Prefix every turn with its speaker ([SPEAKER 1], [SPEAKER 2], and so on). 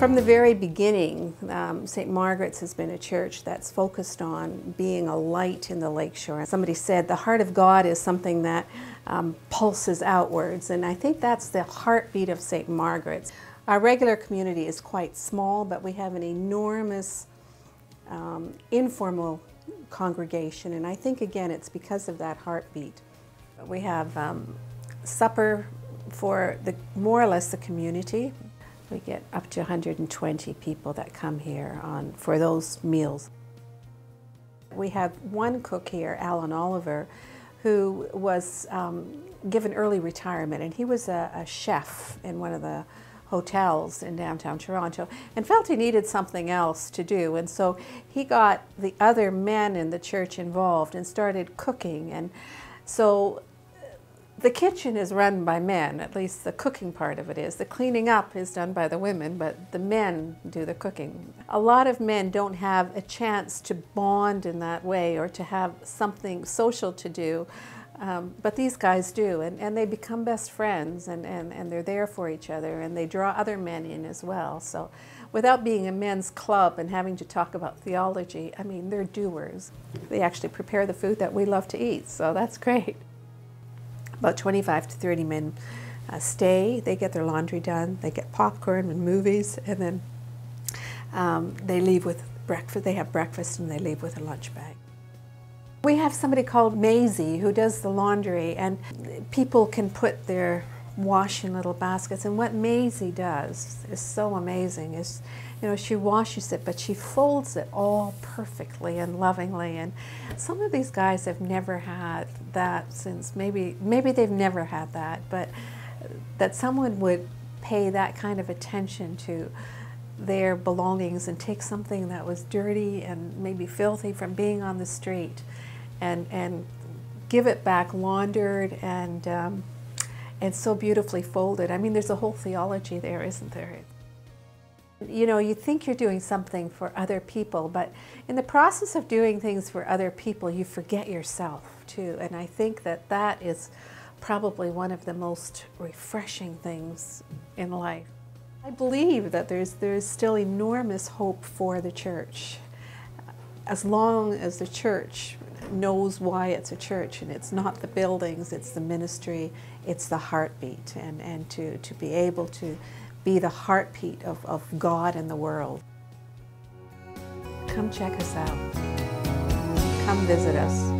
[SPEAKER 1] From the very beginning, St. Margaret's has been a church that's focused on being a light in the lakeshore. Somebody said the heart of God is something that pulses outwards, and I think that's the heartbeat of St. Margaret's. Our regular community is quite small, but we have an enormous informal congregation, and I think again it's because of that heartbeat. We have supper for more or less the community. We get up to 120 people that come here for those meals. We have one cook here, Alan Oliver, who was given early retirement, and he was a chef in one of the hotels in downtown Toronto and felt he needed something else to do, and so he got the other men in the church involved and started cooking. And so the kitchen is run by men, at least the cooking part of it is. The cleaning up is done by the women, but the men do the cooking. A lot of men don't have a chance to bond in that way or to have something social to do, but these guys do, and they become best friends, and they're there for each other, and they draw other men in as well. So without being a men's club and having to talk about theology, I mean, they're doers. They actually prepare the food that we love to eat, so that's great. About 25 to 30 men stay, they get their laundry done, they get popcorn and movies, and then they leave with breakfast. They have breakfast and they leave with a lunch bag. We have somebody called Maisie who does the laundry, and people can put their wash in little baskets, and what Maisie does is so amazing. Is, you know, she washes it, but she folds it all perfectly and lovingly, and some of these guys have never had that since maybe they've never had that, but that someone would pay that kind of attention to their belongings and take something that was dirty and maybe filthy from being on the street and give it back laundered and so beautifully folded. I mean, there's a whole theology there, isn't there? You know, you think you're doing something for other people, but in the process of doing things for other people, you forget yourself too. And I think that that is probably one of the most refreshing things in life. I believe that there's still enormous hope for the church, as long as the church knows why it's a church, and it's not the buildings, it's the ministry, it's the heartbeat, and to be able to be the heartbeat of God in the world. Come check us out. Come visit us.